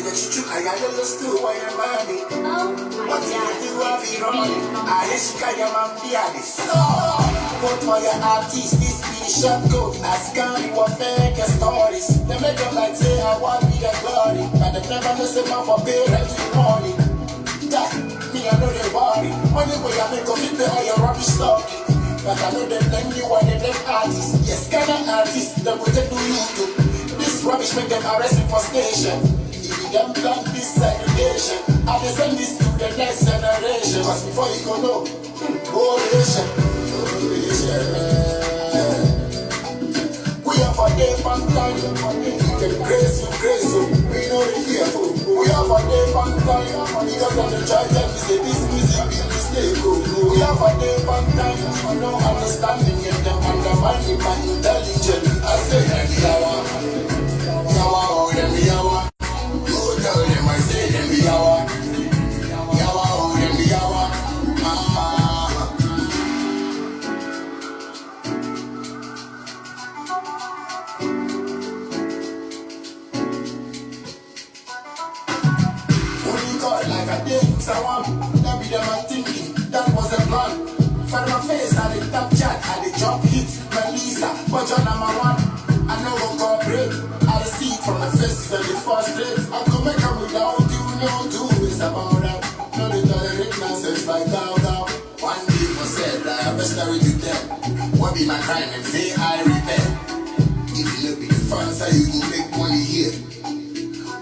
I got a little stool where your mommy. What did you do? I'll be running. I hate you, your mom, the so. Vote for your artist, this be the short code. Ask me what fake stories. They make them like say I want me the glory. But they never miss a man for parents with money. That, me, I know they worry. Money way I make of it, they all your rubbish talking. But I know them blame you and them artists. Yes, kind of artists, them will take do you do. This rubbish make them arrested for station. Them plan this segregation. I will send this to the next generation. Cause before you go know, coalition. We are for day one time. Them crazy, we know the here. We are for day one time. Because of the child that we say this music be mistake. We are for day one time. For no understanding in them undermining my intelligence. I say every hour. Yawa, oh, every hour. Tell them I say them be yawa. Yawa, oh, them be yawa. Only God like a day, someone. That be them I'm thinking, that was a plan. For my face, I did top chat, I did drop hits. Melissa, but you're number one. I know we'll cooperate. I see it from the faces and the frustrate. I go make up without you, no do. It's about that. No, they tolerate nonsense like thou. One day for said, I have a story to tell. What be my crime and say I rebel? If you look at the fans, how you go make money here?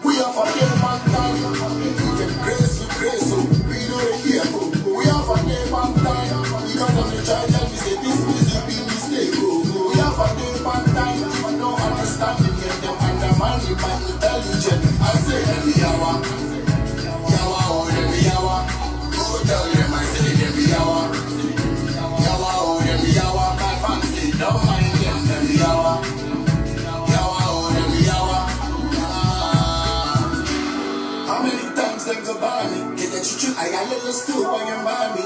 We are for them one time. We can grace, so we know it here. We are for them one time. Because of the child that we say this music be mistake. We are for them one time. For no understanding in them undermining my intelligence. I say every hour. Yawa, oh, every hour. Go tell them I say every hour. Yawa, oh, every hour. My fancy, don't mind them every hour. Yawa, oh, every hour. How many times they go by me? Get the chuchu, I got little stool when you buy me.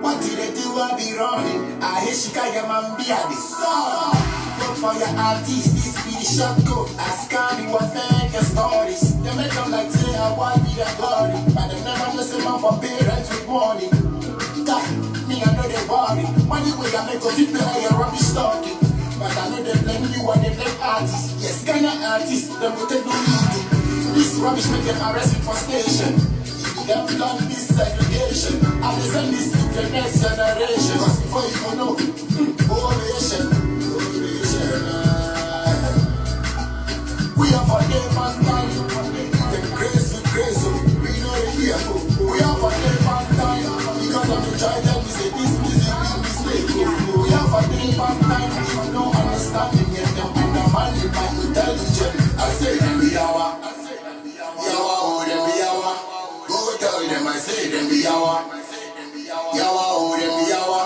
What did they do? I be running. I hate Shikaya Mambia, the song. Vote for your artist, this be the short code. Ask me what fake stories. They make them like say I want me the glory. But they never listen man for parents with money. God, me I know they worry. Money way I make of people all your rubbish talking. But I know they blame you and they blame artists. Yes, kind of artists, them will take do you do. This rubbish make them arrested for station. Them plan this segregation. I will send this to the next generation. Cause before you go know, coalition. We are for them one time. Them crazy, we know it here. We are for them one time. Because of the child that we say this music be mistake. We are for them one time. For no understanding in them undermining my intelligence. I say every hour. Yawa, oh, them be yawa. Go tell them I say them be yawa. Yawa, oh, them be yawa.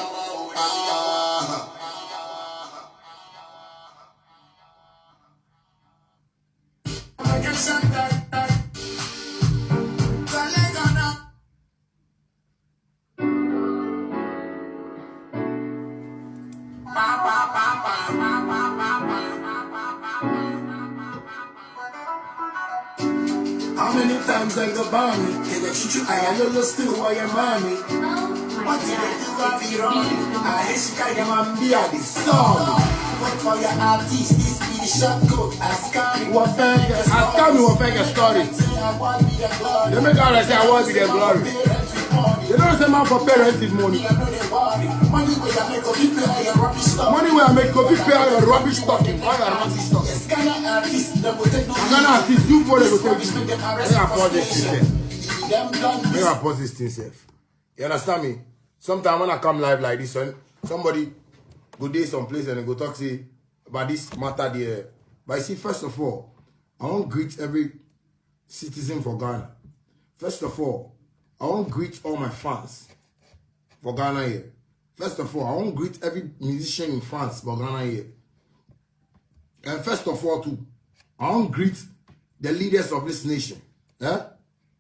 How many times I go by me? Get the chuchu, I got a little stool where your mommy. What did they do? I be running. I hate Shikaya Mambia, the song. Vote for your artist, this be the short code. Ask me what fake stories. They make all say I want to be the glory. They don't say man for parents with money. Money where I make of people all your rubbish stuff. Money where I make of people all your rubbish talking. All your rubbish stuff. Yes, kind of artists, they will take no. Kind of artists, you go they will take you. May I pause this thing, May I pause this thing, safe. You understand me? Sometimes when I come live like this, somebody go there some place and they go talk say about this matter there. But you see, first of all, I want to greet every citizen for Ghana. First of all, I want to greet all my fans for Ghana here. First of all, I want to greet every musician in France for Ghana here. And first of all, too, I want to greet the leaders of this nation. Eh?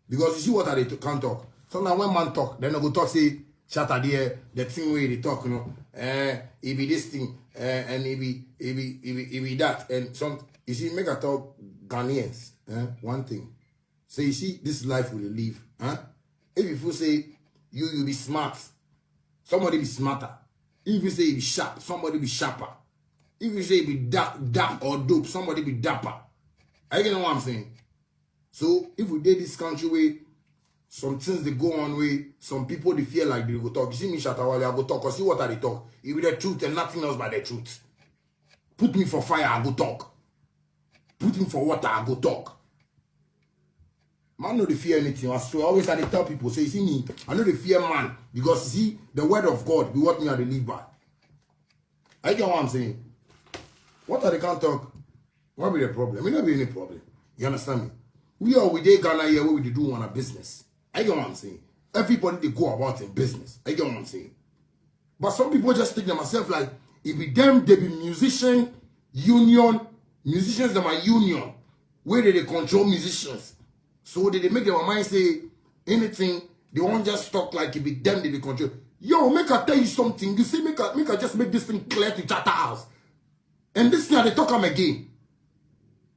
Because you see what they can't talk. Sometimes when man talk, then they go talk, say, shatter there, the thing where they talk, you know, it be this thing, and it be that. And some, you see, make a talk Ghanaians, one thing. So you see, this life will live. Huh? If you say you be smart, somebody be smarter. If you say you be sharp, somebody be sharper. If you say you be dap or dope, somebody be dapper. Are you getting what I'm saying? So if we did this country where some things they go on where some people they feel like they go talk. You see me Shatawale, I go talk. Cause see what are they talk? It be the truth and nothing else but the truth. Put me for fire, I go talk. Put me for water, I go talk. Man, no, they fear anything. So I always had to tell people, say, you see me, I know they fear man. Because you see, the word of God be what me are the live by. I get what I'm saying. What are they can't talk? What be the problem? It not be any problem. You understand me? We are with Ghana here where we do on a business. I get what I'm saying. Everybody they go about in business. I get what I'm saying. But some people just think themselves like, if it them, they be musician, union, musicians that are union, where they control musicians. So they make their mind say anything, they won't just talk like it be them they control. Yo, make I tell you something. You see, make I just make this thing clear to Chatter House. And this thing they talk them again.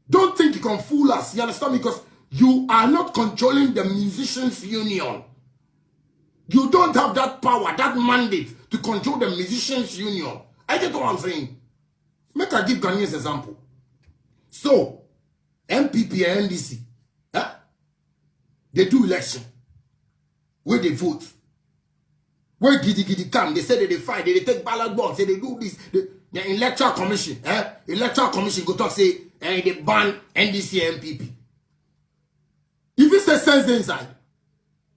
Don't think you can fool us. You understand me? Because you are not controlling the musicians union. You don't have that power, that mandate to control the musicians union. I get what I'm saying. Make I give Ghanaians example. So, MPP and NDC, huh? They do election. Where they vote. Where Gidi come, they say that they fight, they take ballot box, they do this. The electoral commission, electoral commission go talk say, they ban NDC and MPP. If it says sense inside,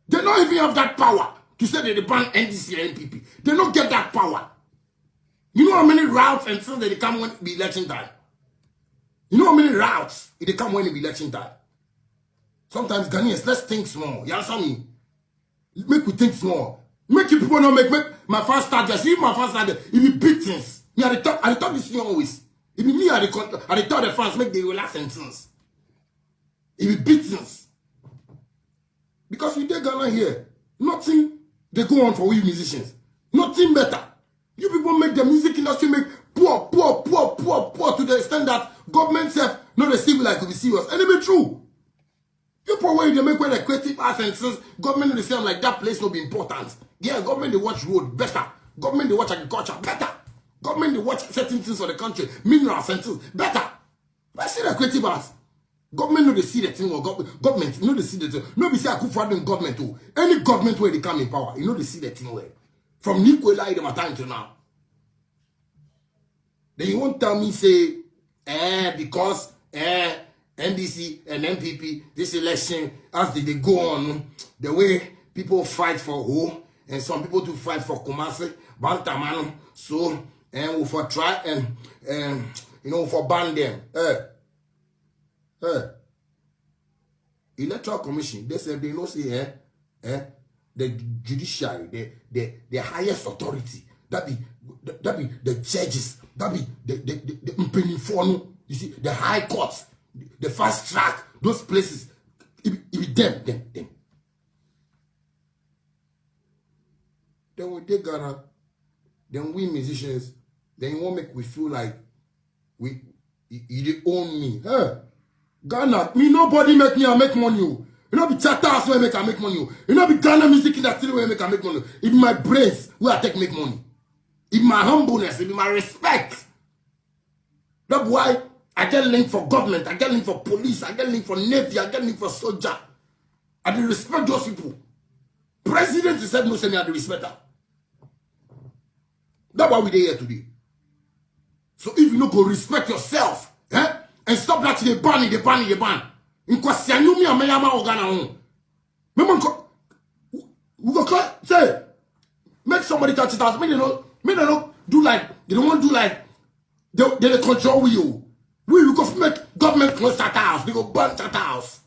they don't even have that power to say that they ban NDC and MPP. They don't get that power. You know how many routes and things that they come when it be election time? You know how many routes they come when it be election time? Sometimes Ghanaians, let's think small. You understand me? Make we think small. Make you people not make my first target. See my first target. If you big things. Me I talk this thing always. If me I tell the fans make they relax and things. If you big things. Because we take Ghana here. Nothing they go on for we musicians. Nothing better. You people make the music industry make poor to the extent that government self not the civil like to be serious. And it be true. People where they make when the creative arts and things, government they say like that place will be important. Yeah, government they watch road better. Government they watch agriculture better. Government they watch certain things for the country, minerals and things better. But see the creative arts. Government know they see the thing or government know they see the thing. No be say I could for them government too. Any government where they come in power, you know they see the thing where. From Nicola in my time to now. Then you won't tell me say, because NDC and MPP, this election, as they go on, the way people fight for who, and some people to fight for Kumasi, Bantamano, so, and we for try and for ban them. Electoral Commission, they said they know say, the judiciary, the highest authority, that be the judges, that be the Mpenifono, you see, the high courts, the fast track, those places, it be them. Then we take Ghana, then we musicians, then you won't make we feel like you own me. Ghana, me nobody make me I make money. You know be Chatter House where I make money. You know be Ghana music industry where I make money. It be my brains where I take make money. It be my humbleness, it be my respect. That's why I get linked for government, I get linked for police, I get linked for navy, I get linked for soldier. I do respect those people. President said no, say me I do respect that. That's why we there today. So if you no go respect yourself, and stop that they ban. In question you me ameyama organa. We go say make somebody touch it out. Me they don't do like they don't want to do like they control you. We go make government close Chatter House. They go burn Chatter House.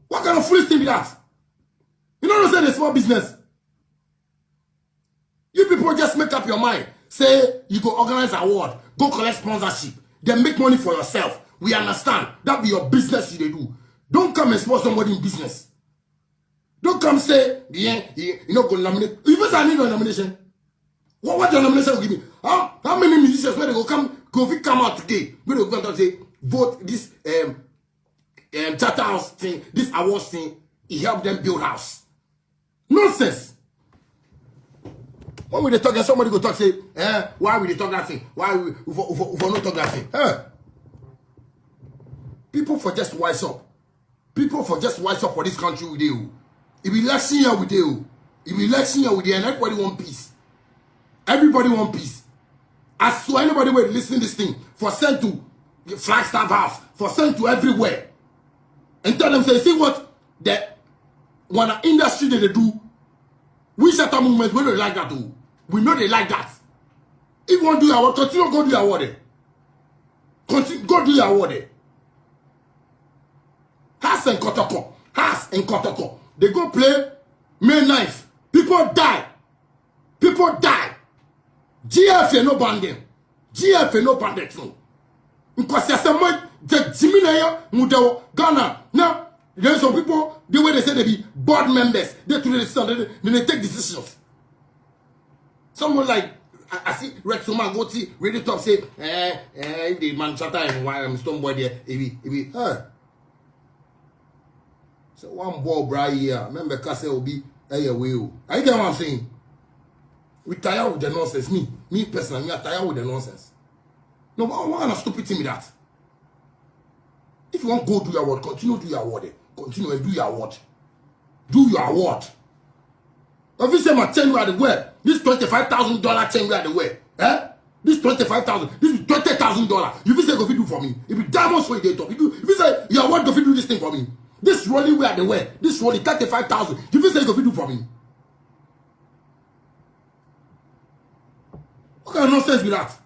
What kind of foolish thing is that? You know what I'm saying? It's small business. You people just make up your mind. Say you go organize award, go collect sponsorship, then make money for yourself. We understand. That be your business you do. Don't come and support somebody in business. Don't come say, you know, go nominate. Even I need a nomination. What your nomination will give me? How many musicians where they go come out today? Where they go and say, vote this Charter House thing, this awards thing, he helped them build house. Nonsense. When we talk, and somebody go talk, say, why we talk that thing? Why we not talk that thing? People for just wise up. People for just wise up for this country with you. If we election here with you, if we election here with you, and everybody want peace. Everybody want peace. I swear anybody will listen to this thing for send to Flagstaff House, for send to everywhere. And tell them, say, see what the when an industry they do, we set a movement, we don't like that too. We know they like that. If you want to do your work, continue go do your work. Continue go do your work. Has and Kotoko. They go play May 9th. People die. People die. GF no banding. GF no bandit. Because there's someone that Jiminaya Mudawo Ghana. Now, there's some people, the way they say they be board members, they take decisions. Someone like I see Rex Soma go to really talk say, if the man chatter and why I'm Stonebwoy there, if he so one ball bra here, remember Castle will be a will. I get what I'm saying. We tired with the nonsense. Me personally, I'm tired with the nonsense. No, what kind of stupid thing with that? If you want to go do your work, continue to do your work. Continue and do your work. Do your work. If you say my chain we are the way, this $25,000 chain we are the way, this $25,000, this is $20,000. If you say go fit do for me, if you diamonds for you, if you say your work go fit do this thing for me, this rolling we are the way, this rolling $35,000. If you say go fit do for me, what kind of nonsense with that?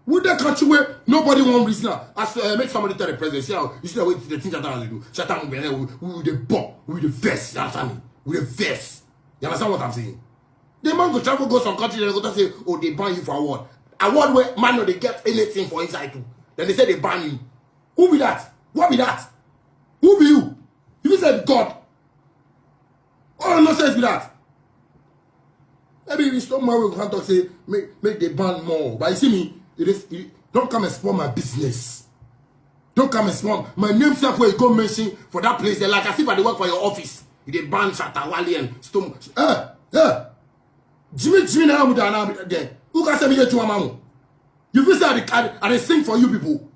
With the country where nobody won't reason now, as make somebody tell the president, say, you see the way the things that they do. Shut up, with the bomb, with the vest, you understand me? With the vest. You understand what I'm saying? The man go travel, go some country, they go to say, oh, they ban you for award. Award where man no they get anything for inside too. Then they say they ban you. Who be that? What be that? Who be you? You said God. Oh, nonsense with that. Maybe if somewhere we can talk, say, make they ban more. But you see me, don't come and spoil my business. Don't come and spoil my name stuff where you go mention for that place. They're like as if I work for your office. You they ban Shatawali and Stone. Jimmy now with an there. Who can say me to a man? You feel say I sing for you people.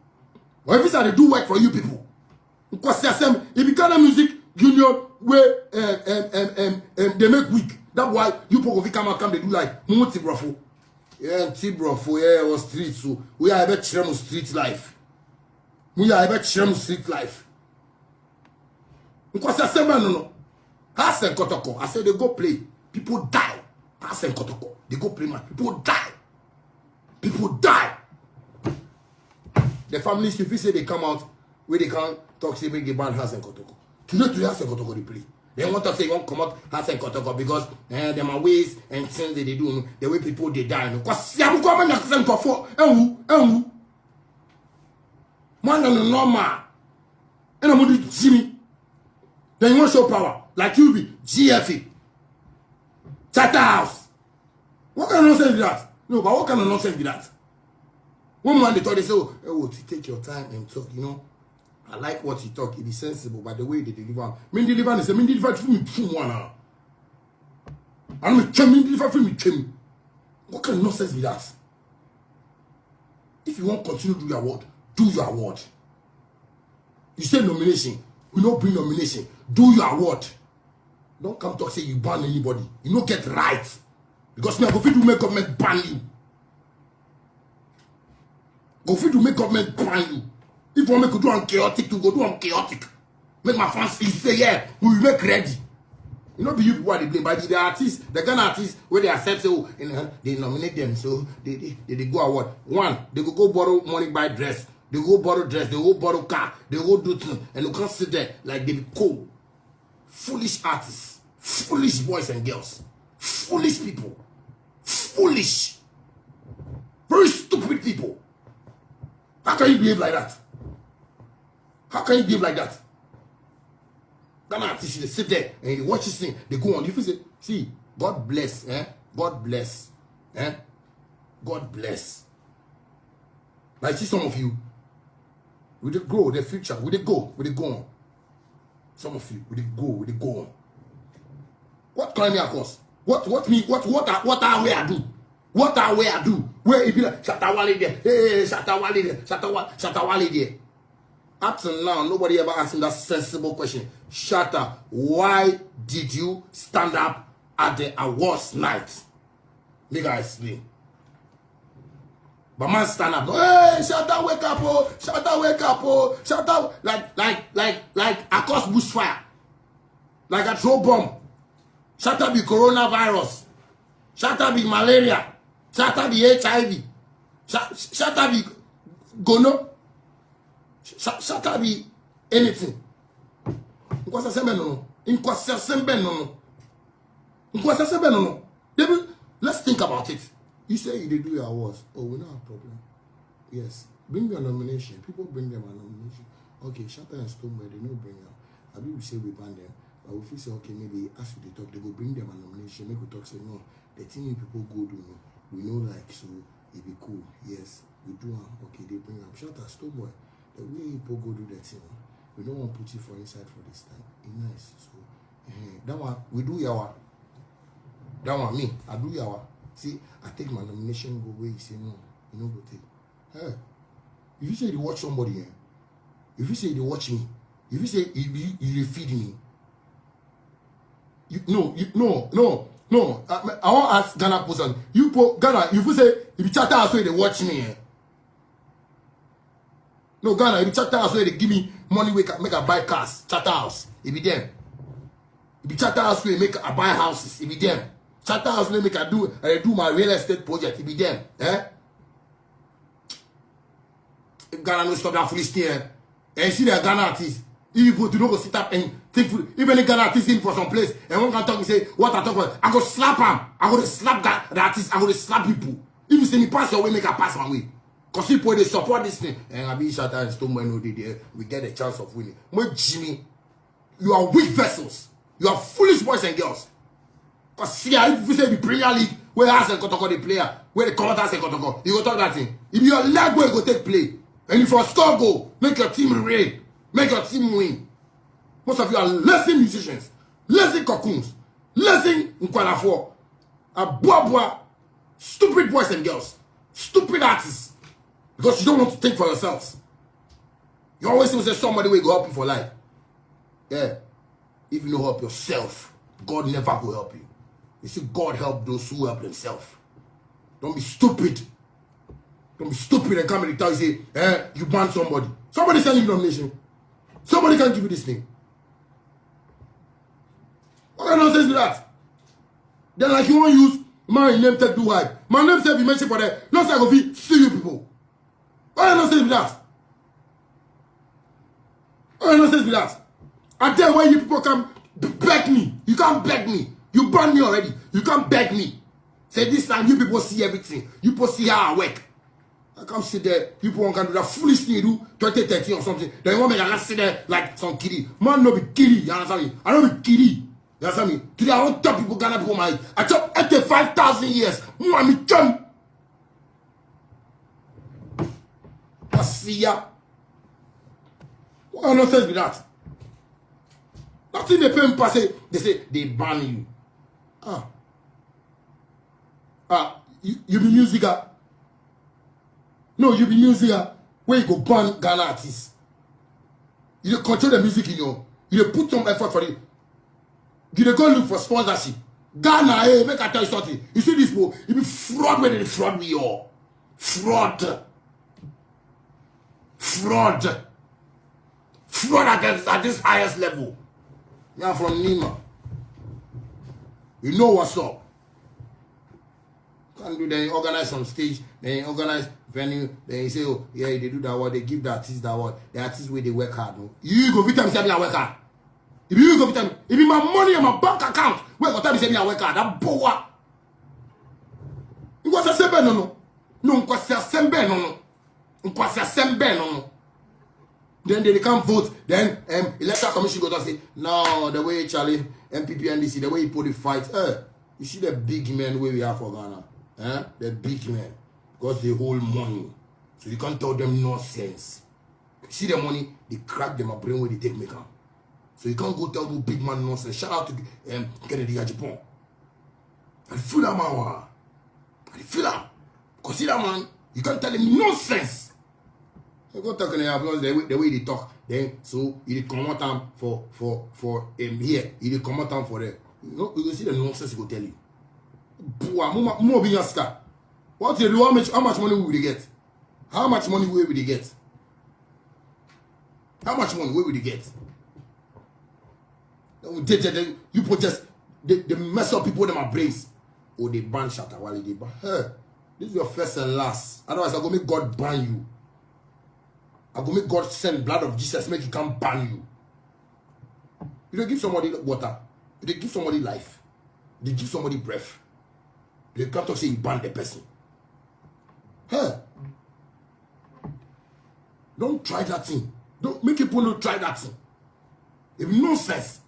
Or if you say I do work for you people. Because if you got a music union where they make weak. That's why you people come they do like Mumuti Brofo. Yeah, T-Brofo, yeah, was street so we are about to street life. We are about to street life. Because I said, no. Hassan Kotoko. I said they go play. People die. Hassan Kotoko. They go play match. People die. People die. The families, if you say they come out where they can't talk, say they ban Hassan Kotoko. Today Hassan Kotoko they play. They want to say, won't come out Hassan Kotoko because there are ways and things that they do, the way people they die. Because I'm coming to Hassan Kotoko. Man, no normal. And I'm going to Jimmy. Then you want to show power. Like you be GFE. Charter House. What kind of nonsense is that? No, but what kind of nonsense is that? One man they thought they say, oh, take your time and talk, you know. I like what you talk. It is sensible, but the way they deliver. Deliver for me too one. I'm deliver for me too. What kind of nonsense is that? If you want to continue to do your word, do your word. You say nomination, we don't bring nomination. Do your word. Don't come talk say you ban anybody. You don't get right. Because now go fit to make government ban you. Go fit to make government ban you. If you want me to do on chaotic, to go do on chaotic. Make my fans feel say, yeah, we will make ready. You know, be you people are the blame, but the artists, the Ghana artists, where they accept, so they nominate them, so they go award. One, they go borrow money, buy dress. They go borrow dress, they go borrow car, they go do things, and you can't sit there like they be cool. Foolish artists, foolish boys and girls, foolish people, foolish, very stupid people. How can you behave like that? How can you behave like that? Ghana artists, they sit there and they watch this thing, they go on. If you say, see, God bless, God bless, God bless. Like, see some of you, We dey grow the future. We dey go on. Some of you, we dey go on. What can me across? What are we I do? What are we I do? Where it be like Shatawale there? Hey, Shatawale there. Shatawale there. Up till now, nobody ever asked him that sensible question. Shatta, why did you stand up at the awards night? Make I explain. But man stand up. Hey, Shatta, wake up, oh! Shatta, wake up, oh! Shatta, like across bushfire. Like a throw bomb. Shatta be coronavirus. Shatta be malaria. Shatta be HIV. Shatta be gono. Shatta be anything. Let's think about it. You say you do your awards. Oh, we don't have a problem. Yes. Bring your nomination. People bring them a nomination. Okay, Shatta and Stonebwoy, they don't bring them. I mean, we say we ban them. But if we say, okay, maybe after they talk, they go bring them a nomination. Make we talk, say, no, the thing people go do, no. We know, like, so it be cool. Yes, we do. Okay, they bring up Shatta, Stonebwoy. The way people go do that thing, we don't want to put you for inside for this time. It's nice. So, that one, we do yawa. That one, me, I do yawa. See, I take my nomination, go away, you say no, you know, go take. Hey, if you say you watch somebody, if you say you watch me, if you say you feed me, no. I want to ask Ghana person. You put Ghana, if you say if you chatter as well, they watch me. No, Ghana, if you chatter as well, they give me money, make a buy cars, chatter house. It be them. If you chatter as well, make a buy houses. It be them. Shatta house make I do my real estate project. It be them. If Ghana no stop that foolish thing, and you see the Ghana artists, if you go to go sit up and think, even the Ghana artist in for some place, and one can talk and say, what I talk about, I go slap him. I go to slap the artist. I go to slap people. If you say me pass your way, make I pass my way. Because people they support this thing, and I be Shatta and Stonebwoy no there, we get a chance of winning. But Jimmy, you are weak vessels. You are foolish boys and girls. Because see, if you say the Premier League, where has a Kotoko the player, where the commentators say Kotoko, you go talk that thing. If your leg where you go take play, and if you score goal, make your team reign, make your team win. Most of you are lazy musicians, lazy cocoons, lazy Nkwalafo, Abwabwa, stupid boys and girls, stupid artists, because you don't want to think for yourselves. You always say somebody will go help you for life. Yeah, if you don't help yourself, God never will help you. You see, God help those who help themselves. Don't be stupid. Don't be stupid and come and tell you, say, you ban somebody. Somebody send you nomination. Somebody can give you this thing. What kind of nonsense is that? Then like you want to use my name tag do hype. My name tag be mentioned for that. Not like of see you people. What kind of nonsense is that? What kind of nonsense is that? I tell why you people come beg me. You can't beg me. You banned me already. You can't beg me. Say this time you people see everything. You people see how I work. I come sit there. You people can do that foolish thing you do 2013 or something. Then you want me to sit there like some kiddie. Man, no be kiddie. You understand me? I don't be kiddie. You understand me? Today I don't tell people Ghana people my age. I chop 85,000 years. Mommy chum. I see ya. What nonsense be that? Nothing they pay me pass. They say they ban you. You be musicer. No, you be musicer. Where you go ban Ghana artists. You control the music in your. You put some effort for it. You go look for sponsorship. Ghana, hey, make I tell you something. You see this people, you be fraud when they fraud me all. Fraud. Fraud. Fraud at this highest level. You are from Nima. You know what's up. Can't do then organize some stage, then organize venue, then you say, oh, yeah, they do that what they give the artist that what the artist where they work hard. No? You go victim say me I work hard. If you go victim, if my money in my bank account, where go tell me say me I work hard, that boa. You go say sembe no. No, you go say sembe no. You go say sembe no. Then they can't vote. Then electoral commission go to say, no, the way Charlie, MPP, NDC, the way he put the fight. You see the big men where we are for Ghana. The big men. Because they hold money. So you can't tell them nonsense. See the money, they crack them a brain where they take make up. So you can't go tell the big man nonsense. Shout out to Kennedy at Japan. I feel that man. I feel that. Because see that man, you can't tell him nonsense. You go talk in the way they talk. Then so you come out time for here. You come out time for there. You know, you can see the nonsense he will tell you. More being scar. What you do? How much money will they get? How much money will they get? How much money will they get? You put just they mess up people with my brains. Oh, they ban Shatta Wale. They ban. Hey, this is your first and last. Otherwise, I go make God ban you. I go make God send blood of Jesus, make he come ban you. You don't give somebody water. You don't give somebody life. You give somebody breath. You can't talk say you ban the person. Hey, don't try that thing. Don't make people not try that thing. It's nonsense.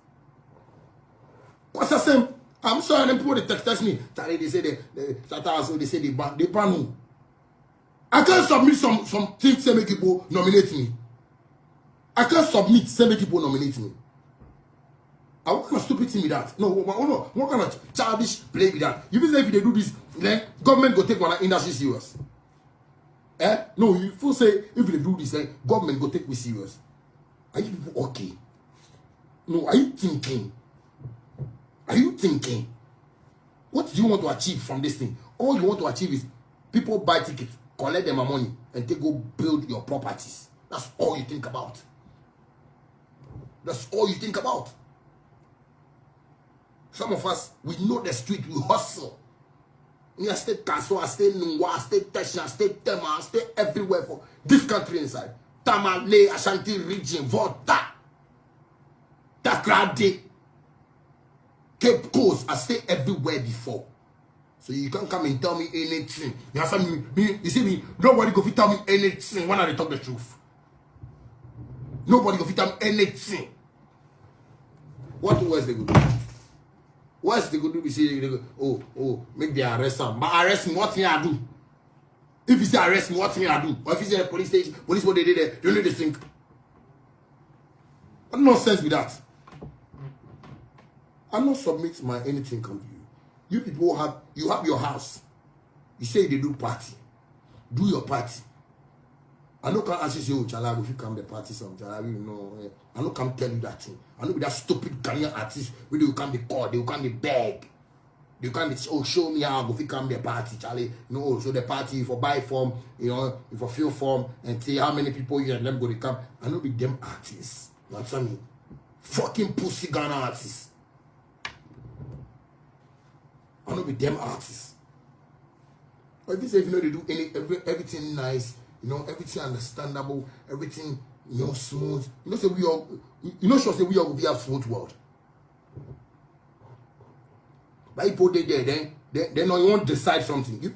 What's the same? I'm sorry, them people they text me. They say they say they ban who? I can't submit some things to make people nominate me. I can't submit to make people nominate me. What kind of stupid thing with that? No, what kind of childish play with that? You say if they do this, then government go take one industry serious. No, you feel say if they do this, then government go take me serious. Are you people okay? No, are you thinking? Are you thinking? What do you want to achieve from this thing? All you want to achieve is people buy tickets, collect them money, and they go build your properties. That's all you think about. That's all you think about. Some of us, we know the street, we hustle. We stay Kaso, stay Nungwa, stay Tesha, stay Tema, stay everywhere for this country inside. Tamale, Ashanti region, Volta, Takrade, Cape Coast, I stay everywhere before. So you can't come and tell me anything. You see me, nobody go fit tell me anything when I talk the truth. Nobody go fit tell me anything. What else they go do? What else they go do? We say they go, make the arrest him. But arrest me, what thing I do? If you say arrest me, what thing I do? Or if you say police station, police what they did there, you need to think. What nonsense with that? I'm not submit my anything come to you. You people have your house. You say they do party. Do your party. I know can't ask you say, oh, Chala, if you come the party some Chala, you know. I know can't tell you that thing. I know with that stupid Ghanaian artist where they will come be called, they will come be beg. They can't be show me how if you come the party, Charlie. No, so the party for buy form, you know, for fill form and see how many people you and them go to come. I know be them artists. You understand me? Fucking pussy Ghana artists. I know be them artists. Or if you say if you know they do everything nice, you know, everything understandable, everything, you know, smooth. You know, say we all, you know, sure say we all will be a smooth world. But people they there, then no, you won't decide something. You,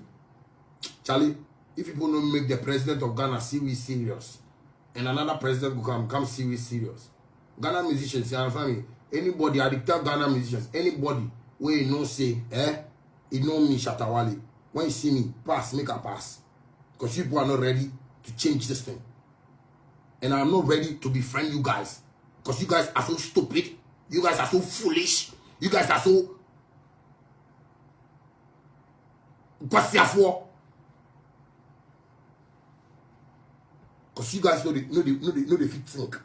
Charlie, if people don't make the president of Ghana serious, and another president will come serious. Ghana musicians, you understand me? Anybody, I tell Ghana musicians, anybody where you know say, you know me, Shatta Wale. When you see me, pass, make a pass. Because you people are not ready to change this thing. And I'm not ready to befriend you guys. Because you guys are so stupid. You guys are so foolish. You guys are so... Because you guys know the fit think.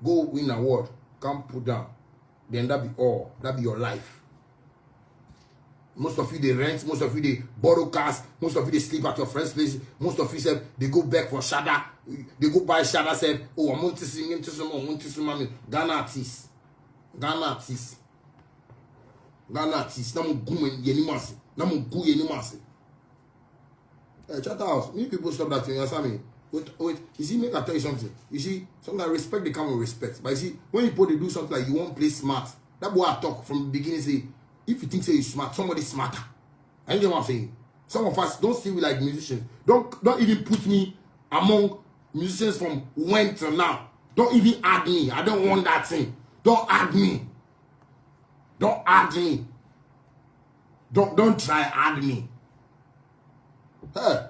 Go win an award. Come put down. Then that be all. That be your life. Most of you they rent, most of you they borrow cars, most of you they sleep at your friend's place, most of you say they go back for Shada, they go buy Shada, say, oh, I'm going to sing, Ghana artists. Ghana artists. Ghana artists. Namu gumen yenimasi. Namu gu yenimasi. Chat house. Many people stop that thing, you understand me? Wait, you see, make I tell you something. You see, sometimes respect they come with respect. But you see, when people they do something like you won't play smart, that boy I talk from the beginning say, if you think say you're smart, somebody's smarter. I get what I'm saying. Some of us don't see we like musicians. Don't even put me among musicians from when till now. Don't even add me. I don't want that thing. Don't add me. Don't add me. Don't try add me. Hey,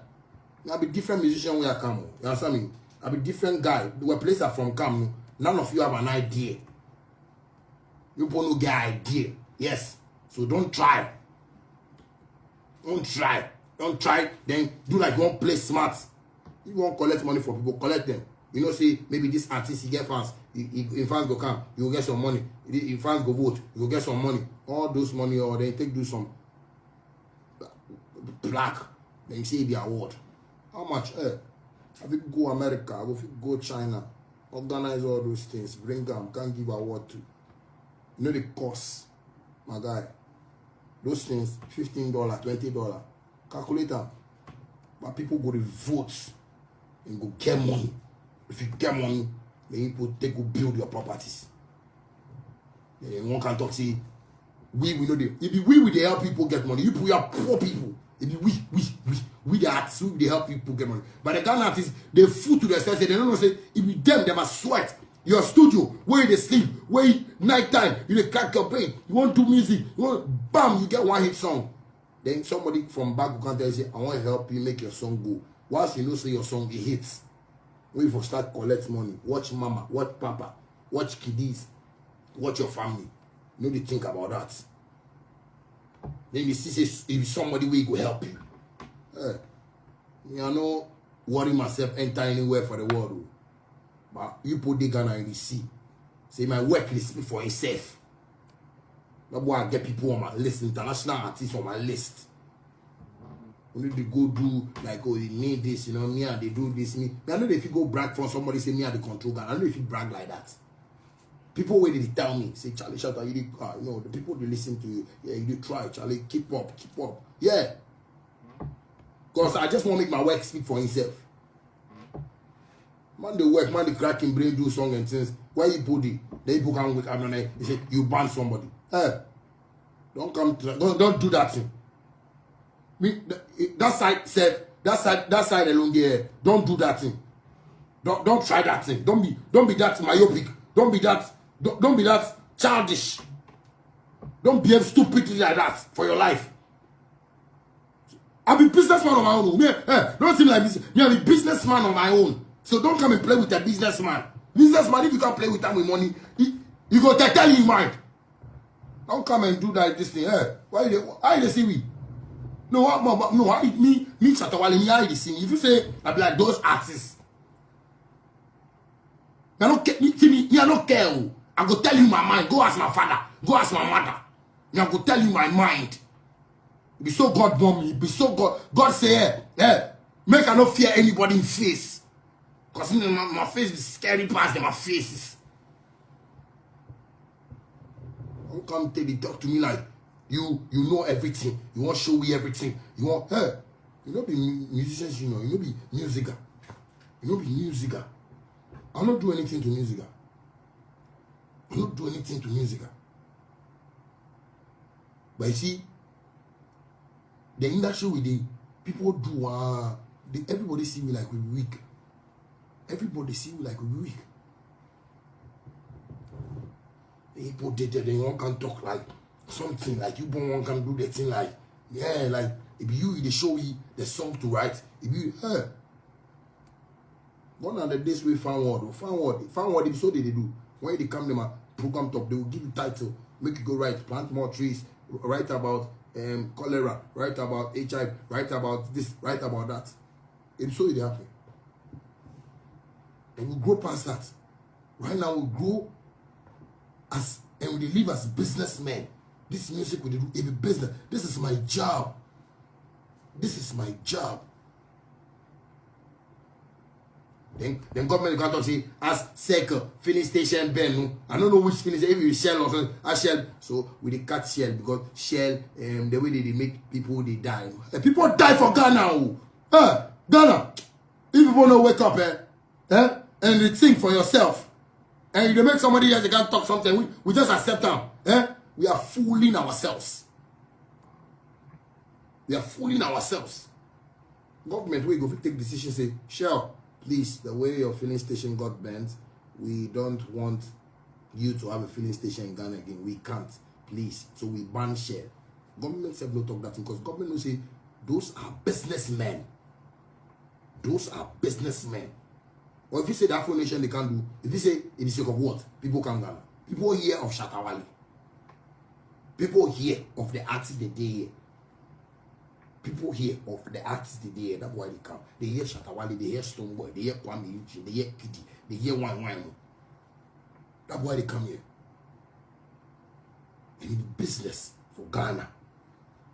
I'll be different musician where I come. You understand me? I'm a different guy. Where places are from come, none of you have an idea. You people no get idea. Yes. So don't try. Don't try. Don't try. Then do like you won't play smart. You won't collect money for people, collect them. You know, say maybe this artist he get fans. If fans go come, you will get some money. If fans go vote, you will get some money. All those money, or then take do some plaque. Then you say the award. How much? I will go America. I will go China. Organize all those things. Bring them. Can't give award to. You know the cost, my guy. Those things, $15, $20. Calculate them. But people go to vote and go get money. If you get money, then people take go build your properties. Then one can talk say, we know the. If we will help people get money, you people are poor people. If we the artists, we help people get money. But the Ghana artists, they fool to themselves. They don't know say if you them, they must sweat. Your studio, where they sleep, where night time, you crack your brain, you want to do music, you want bam, you get one hit song. Then somebody from back will come tell you, say, I want to help you make your song go. Once you know say your song it hits, when you start collect money, watch mama, watch papa, watch kiddies, watch your family. You know they think about that. Then you see say if somebody will go help you. You know, worry myself enter anywhere for the world. But you put the Ghana in the sea. Say my work will speak for itself. That's why I get people on my list, international artists on my list. We need to go do like, oh, you need this, you know, me and they do this, me. I know if you go brag from somebody, say me and the control Ghana. I don't know if you brag like that. People where they tell me, say Charlie Shatta, you did, you know, the people they listen to you, yeah, you did try, Charlie, keep up. Yeah. Because I just want to make my work speak for itself. Man, they work, man, they cracking brain, do song and things. Where you put it, then people can wake up and they say, you ban somebody. Don't come to don't do that thing. That side alone there, don't do that thing. Don't try that thing. Don't be that myopic. Don't be that childish. Don't behave stupidly like that for your life. I'm a businessman on my own. Don't seem like this. I'm a businessman on my own. So don't come and play with a businessman. Businessman, if you can't play with them with money, you go tell you mind. Don't come and do that this thing. Why they see we? No, me Shatawale, me I they see me. If you say I be like those artists, I don't care. Me, I don't care. I go tell you my mind. Go ask my father. Go ask my mother. I go tell you my mind. Be so God born me. Be so God say, make I not fear anybody in face. Because my face is scary past my faces. Don't come talk to me like you know everything. You want to show me everything. You want you know be musicians, you know be musical. You know be musical. I don't do anything to musical. I don't do anything to musical. But you see, the industry with the people do everybody see me like we're weak. Everybody see me like we're weak. People they won't can talk like something like you one can do the thing like like if you they show you the song to write, if you one of the days we found word episode they do when they come them a program top, they will give you title, make you go write, plant more trees, write about cholera, write about HIV, write about this, write about that. Episode they happen. And we grow past that. Right now we grow and we live as businessmen. This music we do a business. This is my job. This is my job. Then government can't talk say as Circle, filling station Ben. I don't know which filling station, if you Shell or something. As Shell. So we dey cut Shell because Shell the way they make people they die. People die for Ghana. Ghana. If people don't wake up and they think for yourself, and you make somebody else they can't talk something, we just accept them. We are fooling ourselves. We are fooling ourselves. Government we go take decision say, Shell, please, the way your filling station got banned, we don't want you to have a filling station in Ghana again. We can't, please. So we ban Shell. Government said no talk that because government will say those are businessmen. Those are businessmen. Or if you say the Afro Nation they can't do, if you say it is sake of what? People come Ghana. People hear of Shatta Wale. People hear of the artists that they hear. People hear of the artists that they hear. That's why they come. They hear Shatta Wale, they hear Stonebwoy, they hear Kwame Eugene, they hear Kiddy, they hear Wine. That's why they come here. In the business for Ghana.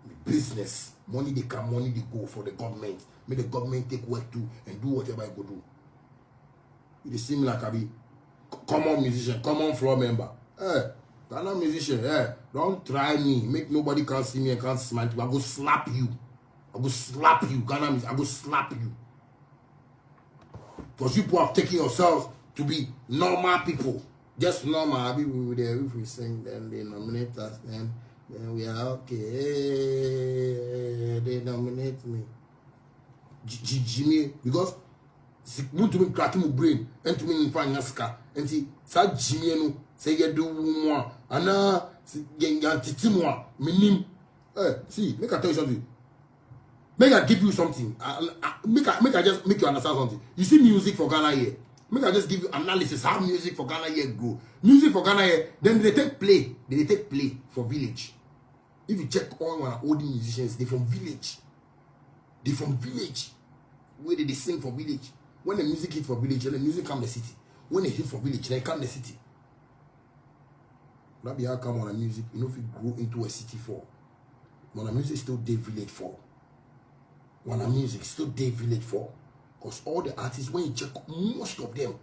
The business. Money they come, money they go for the government. Make the government take work too and do whatever I go do. It seems like I be common musician, common floor member. Ghana musician, don't try me. Make nobody can see me and can't smile. I go slap you. I go slap you. Ghana musician, I go slap you. Because people have taken yourselves to be normal people. Just normal. I be there. If we sing, then they nominate us. Then we are okay. They nominate me. Jimmy, because want to be cracking my brain and to me in Franyaska and see sad Jimmy no say you do more and minim. See, make I tell you something. Make I give you something. Make I just make you understand something. You see music for Ghana here. Make I just give you analysis how music for Ghana here grow. Music for Ghana here, then they take play. They take play for village. If you check all our old musicians, they from village. They from village. Where they sing for village. When the music hit for village, then the music come the city. When they hit for village, then come the city. That be how come on the music, you know, if you grow into a city for. When the music still day village for. When the music still day village for. Because all the artists, when you check, most of them,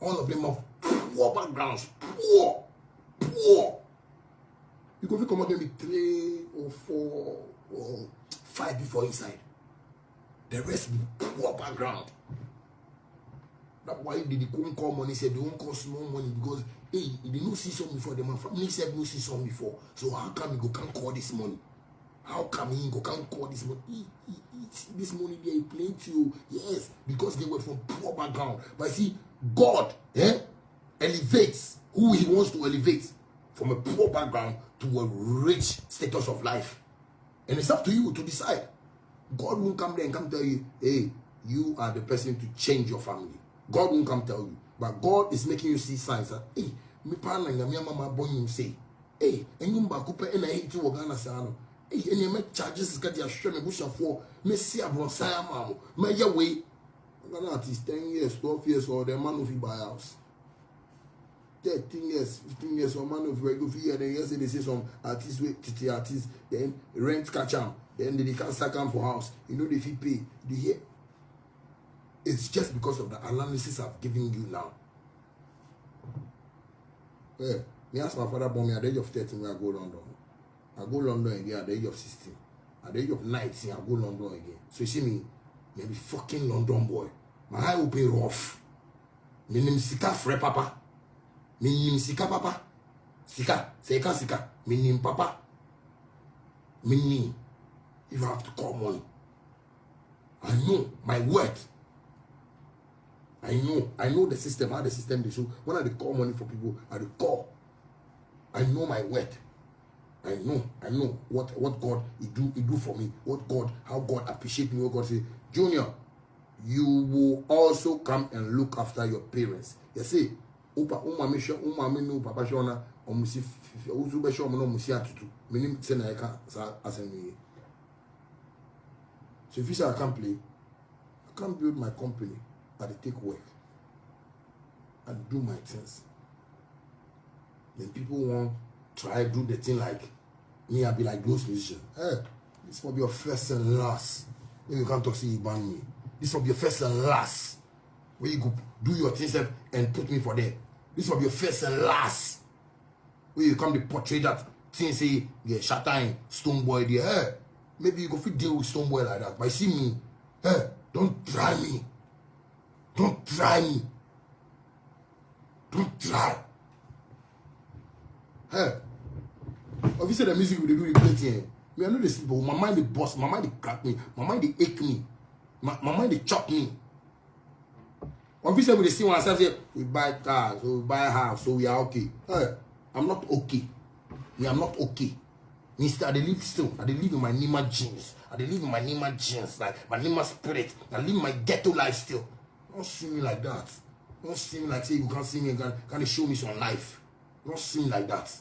all of them have poor backgrounds. Poor. You can come out maybe 3 or 4 or 5 before inside. The rest be poor background. That's why they don't call money, said they won't call small money because hey, they don't see some before, them family said no see some before. So how come you go can't call this money? How come you go can't call this money? This money they are playing to you. Yes, because they were from poor background. But see, God elevates who he wants to elevate from a poor background to a rich status of life. And it's up to you to decide. God won't come there and come tell you, hey, you are the person to change your family. God won't come tell you. But God is making you see signs that, hey, me partner and my mama born you say, hey, and you back up and I hate to Ghana Sano. Hey, and you make charges got your show me bush for me see a bronze mama. My way. Ghana artist 10 years, 12 years, or the man of buy house. 13 years, 15 years, or man of go for year, then yesterday they say some artists wait, TT artists, then rent catch them. Then they can't sack them for house. You know they fee pay. Do you hear? It's just because of the analysis I've given you now. Yeah. Me ask my father born me at the age of 13 when I go London. I go London again at the age of 16. At the age of 19, I go London again. So you see me, maybe fucking London boy. My eye will be rough. Me name Sika Fre Papa. Me name Sika Papa. Sika. Sika Sika. Me name Papa. Me name. If I have to call money. I know my worth. I know the system, how the system they show. When I call money for people, I call. I know my worth. I know what God he do for me. How God appreciate me. What God say, Junior, you will also come and look after your parents. You see, papa shona omusi uzu be show no musi atutu. Menim say na eka sa asemi. So if you say I can't play, I can't build my company. I take work. I do my things. Then people want try do the thing like me. I be like those musicians. Hey, this will be your first and last. When you can't talk, see you ban me. This will be your first and last. Where you go do your things and put me for there. This will be your first and last. Where you come to portray that thing say yeah, Shatta and Stonebwoy there. Hey, maybe you go fit deal with Stonebwoy like that. But see me, hey, don't try me. Don't try me. Don't try. Hey. Obviously the music we do the plenty. Me I know the sleep, but my mind the boss, my mind they crack me, my mind they ache me, my mind they chop me. Obviously we see one say we buy cars, so we buy a house, so we are okay. Hey, I'm not okay. Me, I'm not okay. Instead, I live still. I live in my Nima genes. I live in my Nima genes, like my Nima spirit. I live my ghetto life still. Don't see me like that. Don't see me like say you can't see me and can show me some life. Don't see me like that.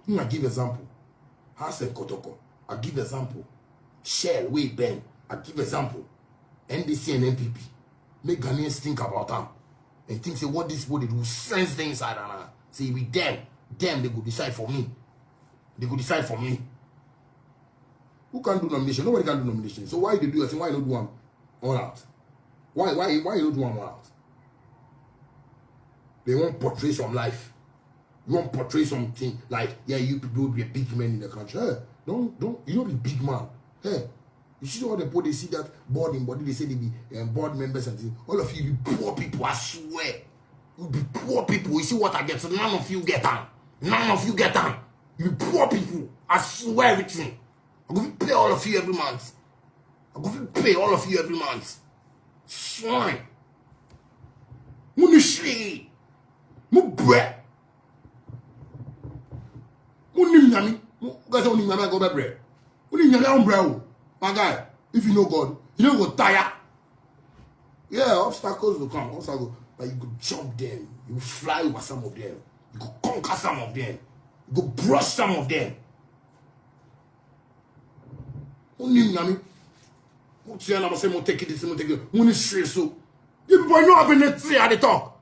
I give example. Hassan Kotoko. I give example. Shell, Way Ben. I give example. NDC and NPP. Make Ghanaians think about them. And think say what this body do sense the inside and say with them they go decide for me. They go decide for me. Who can do nomination? Nobody can do nomination. So why they do it? Why you don't do one all out? Why you don't do one all out? They won't portray some life. You won't portray something like, yeah, you people will be a big man in the country. Hey, don't you don't be big man. Hey, you see all the people they see that board in body, they say they be board members and things. All of you be poor people, I swear. You be poor people. You see what I get? So none of you get on. None of you get on. You be poor people. I swear everything. I'm going to pay all of you every month. I'm going to pay all of you every month. Swine. Munishi. Mubre. Munimyami. Guys, Munimyami go back bread. Munimyami umbrella. My guy, if you know God, you don't go tire. Yeah, obstacles will come. Obstacles. But you could jump them. You could fly over some of them. You could conquer some of them. You could brush some of them. Munimyami. What's your name? Say, take it, take it. Munishi. So, you people know I've been at the talk.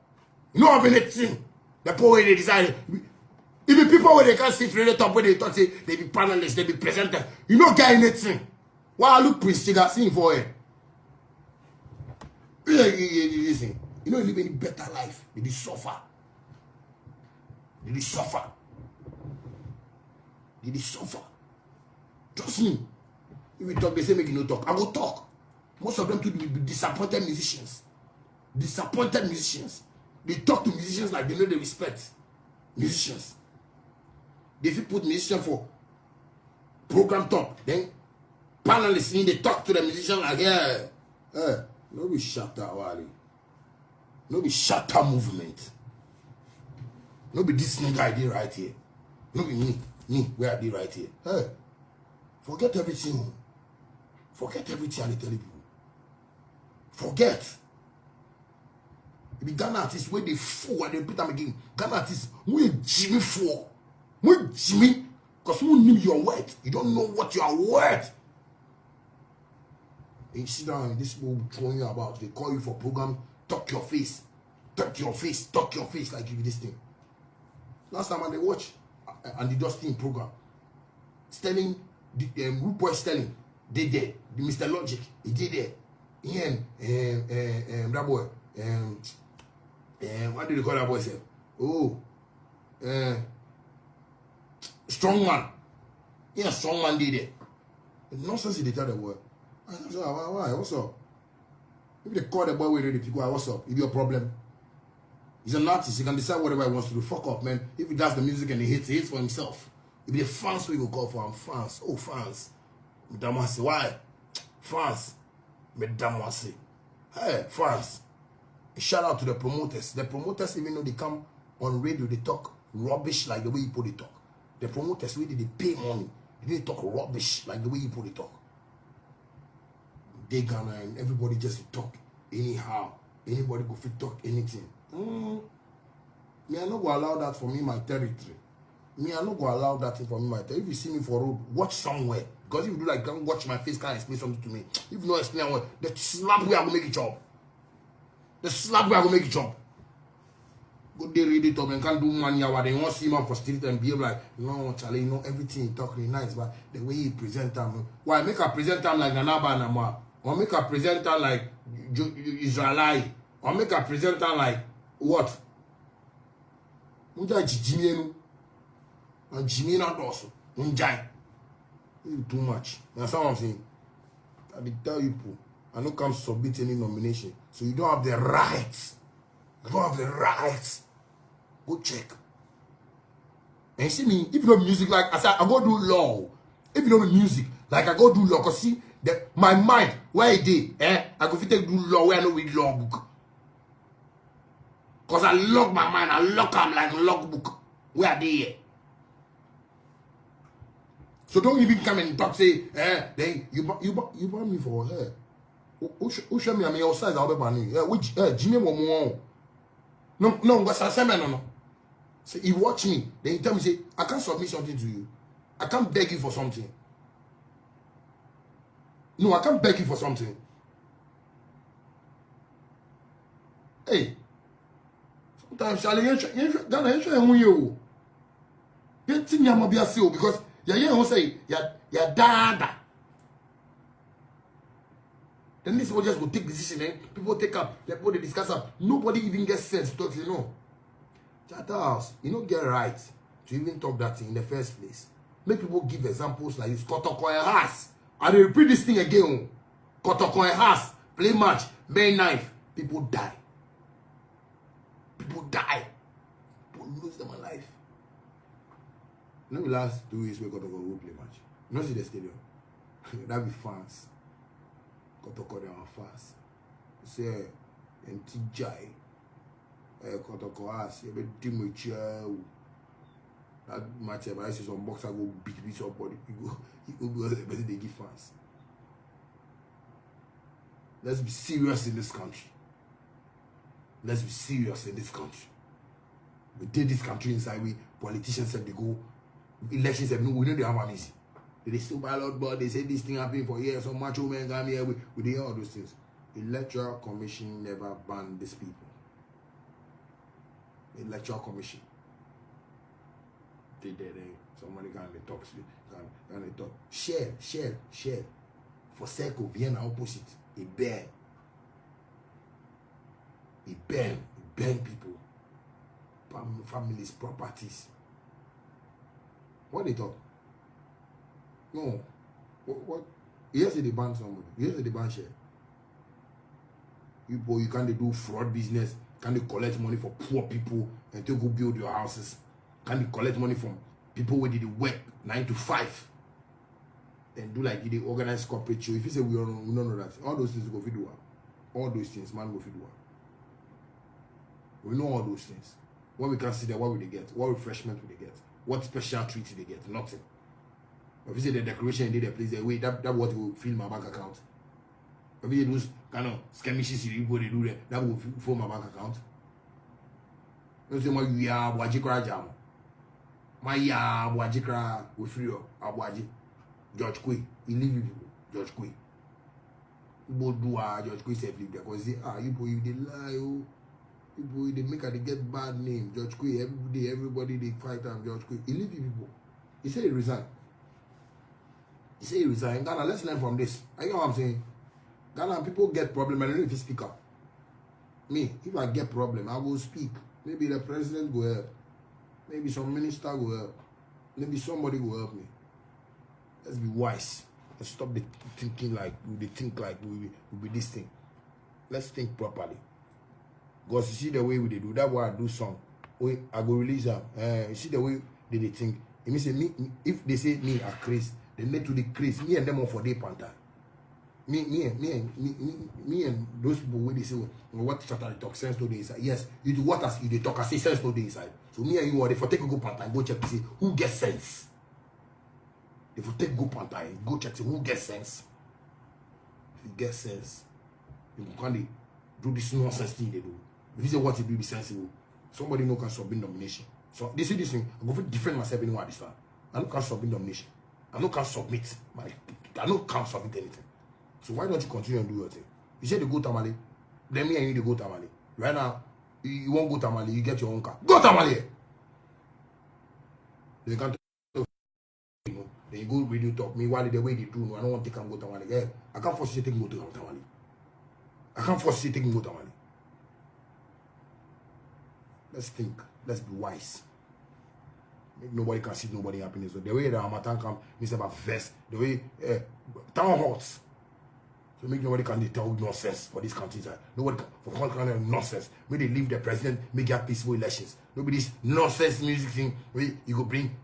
You know I've been at the power they decided. Even people where they can't sit from the top where they thought say they be panelists, they be presenters. You know guy in it. Why I look Prince Chiga sing for it? Listen, you know you live any better life. They be suffer. They be suffer. They be suffer. Trust me. If we talk, they say make you no talk. I go talk. Most of them too be disappointed musicians. Disappointed musicians. They talk to musicians like they know they respect musicians. If you put musician for program top, then panelists in they talk to the musician like, yeah, no be shatter Wally. No be shatter movement. No be this nigga I did right here. No be me where I did right here. Hey, forget everything. Forget everything I tell you. Forget. It be Ghana artists where they fool and they repeat them again. Ghana artists, we Jimmy fool. We Jimmy, because you know your worth. You don't know what you are worth. And you sit down and this people will throw you about. They call you for program, talk your face. Talk your face, talk your face like you do this thing. Last time when they watch and the Dustin program, Sterling, Rude Boy Sterling, they there. The Mr. Logic, he did there. Ian, that boy, what do they call that boy? Say, oh, strong man. Yeah, strong man did it. Nonsense they tell the boy. I said, why? What's up? If they call the boy with the people, what's up? It be a problem. He's an artist. He can decide whatever he wants to do. Fuck off, man. If he does the music and he hates for himself. If the fans we will call for him. Fans. Oh, fans. Damasi. Why? Fans. Damasi. Hey, fans. Shout out to the promoters. The promoters, even though they come on radio, they talk rubbish like the way you put it talk. The promoters, really, they pay money. They didn't talk rubbish like the way you put it talk. They Ghana and everybody just talk anyhow. Anybody go fit talk anything. Me, I not go allow that for me, my territory. Me, I not go allow that thing for me, my territory. If you see me for road, watch somewhere. Because if you do like, can't watch my face, can't explain something to me. If you don't explain what, the slap way I will make it job. The slap way I will make it job. Good day, read it up and can't do money hour. They want to see him for street and behave like, no, Charlie, you know, everything he talk really nice, but the way he present them, why make a present them like Nanaba and Nama? Or make a present them like Israelite? Or make a present them like what? Unja Jimmy no. And Jimmy not also. Unja. Too much. That's what I'm saying. I did tell you, people, I don't come submit any nomination. So you don't have the right. You don't have the right. Go check. And you see me, if you know music, like I said, I go do law. If you know music, like I go do law, because see, my mind, where it is, I go take do law where I know with law book. Because I lock my mind, I lock them like a logbook. Where are they here? So don't even come and talk, say, then you bought me for her. who show me your size? I'll be banning. Which Jimmy Momo? No, but I no. So you watch me, then you tell me, say, I can't submit something to you. I can't beg you for something. No, I can't beg you for something. Hey, sometimes you think you might be a seal because you say you're dada. Then this will just will take decision, eh? People take up, people they discuss up. Nobody even gets sense to talk, you know. Chatterhouse, you don't get right to even talk that thing in the first place. Make people give examples like this. Kotoko has. I repeat this thing again. Kotoko has. Play match. May 9th. People die. People die. People lose them alive. You know the last 2 weeks we Kotoko will play match. You know see the stadium. That be fans. Kotoko they are fans. Say Ntijai. Kotoko has. You be team with you. That match, I see some boxer go beat somebody. He go because the person they give fans. Let's be serious in this country. Let's be serious in this country. We did this country inside. We politicians said they go elections. Said no, we know they have an easy. They still ballot, but they say this thing happening for years. Some macho men come here. We did all those things. Electoral Commission never banned these people. Electoral Commission. Somebody can talk, can talk. Share. For Seco, Vienna opposite. He burn people. Families, properties. What they talk? No. What? Yes, they ban somebody. Yes, they ban share. You can't do fraud business. Can they collect money for poor people and to go build your houses? Can they collect money from people where did work 9 to 5 and do like they organize corporate show? If you say we don't know that, all those things go do. All those things, man, go do. We know all those things. When we can see that, what will they get? What refreshment will they get? What special treat will they get? Nothing. If you say the decoration in the place, they wait, that what will fill my bank account. If you do kind of skirmishes, you go they do that will fill my bank account. You say, we are Wajikra Jam. My Wajikra with free Abuaji. George Quay. He leave you people. George Quay. Bodua, George Quay said leave there. Because you boy, they lie. You boy, they make they get bad name. George Quay, everybody they fight on George Quay. He leave you people. He said he resigned. Ghana, let's learn from this. You know what I'm saying? Ghana people get problem. I don't know if you speak up. Me, if I get problem, I will speak. Maybe the president will help. Maybe some minister will help. Maybe somebody will help me. Let's be wise. Let's stop the thinking like we think like we be this thing. Let's think properly. Because you see the way we do that, why I do song. I go release them. You see the way they think. It means me, if they say me are crazy, they need to decrease. Me and them for day panther. Me and those people when they say what chatter talk sense to the inside. Yes, you do what as you talk I say sense to the inside. So me and you are they for take a go panther and go check to see who gets sense. If you take go panther, go check to who gets sense. If you get sense, you can't do this nonsense thing they do. If you say what you do be sensible, somebody no can submit nomination. So they say this thing, I go to defend myself in what this time. I don't can submit nomination. I don't can submit anything. So why don't you continue and do your thing? You say they go Tamale, then me and you they go Tamale. Right now, you won't go Tamale, you get your own car. Go Tamale! They can't you know, then you go radio talk. Me while the way they do, no, I don't want to take and go Tamale. Yeah, I can't force you to take and go to Tamale. I can't force you to take and go Tamale. Let's think. Let's be wise. Nobody can see nobody happiness. So the way the Hamatan come, Mr. about vest, the way town halls. So make nobody can tell nonsense for this country. Nobody can, for all kind of nonsense. When they leave the president, make have peaceful elections. Nobody this nonsense music thing where you go bring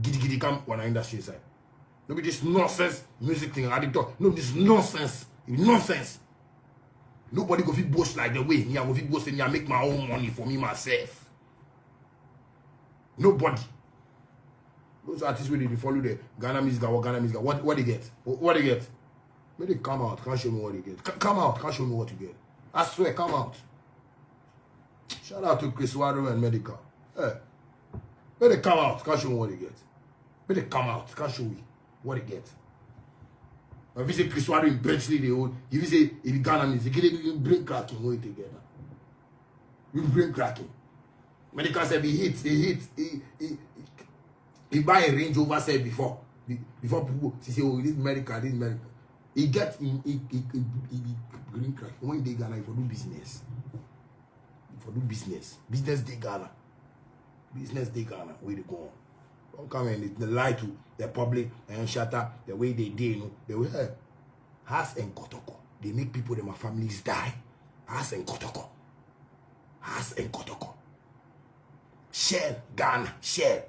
giddy come on our industry side. Nobody this nonsense music thing. I did talk. No, this nonsense. Nonsense. Nobody go fit boast like the way me I go fit boast and I make my own money for me myself. Nobody. Those artists really they follow the Ghana music or Ghana music. What they get? What they get? May they come out, can't show me what they get. Come out, can't show me what you get. I swear, come out. Shout out to Chris Wado and Medical. Hey. May they come out, can't show me what they get. May they come out, can't show me what they get. If you say Chris Wado in Benchley, they own. If you say, if you Ghana music, you bring cracking, what you together. You bring cracking. Medical said he buy a Range Rover said before people say, oh, this medical. He get green crack. When they Ghana, for do business. Business they Ghana. Where they go on. Don't come and they lie to the public and shatter the way they did, you know. They will have Has and Kotoko. They make people and my families die. Has and Kotoko. Shell, Ghana, Shell,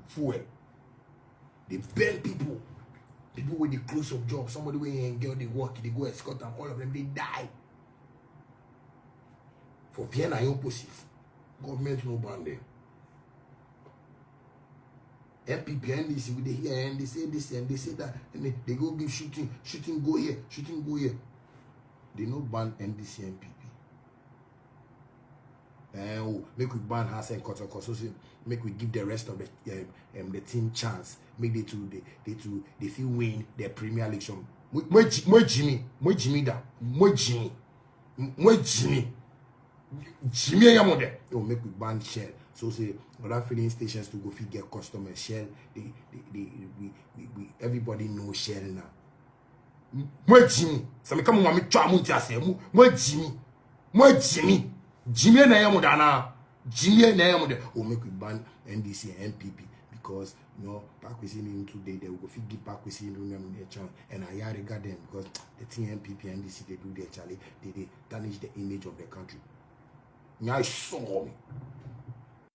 fuel. They burn people. People with the close of job, somebody where and girl they work, they go escort and all of them, they die. For Vienna opposite. Government no ban them. MPP, NDC, they hear and they say this and they say that, and they go give shooting, go here. They no ban NDC, MPP. Make we ban Has and Kotoko, so make we give the rest of the team chance. Make they feel win their Premier election. Jimmy Yamode. It will make we ban Shell. So say other filling stations to go fit get customers. Shell, we everybody know Shell now. Jimmy. Some come on me try to say Jimmy na yamudana. Will make we ban NDC and MPP because back we see him today they will go fit give back we see him their channel and I regard them because the thing MPP and NDC they do their Charlie they tarnish the image of the country. Now saw me.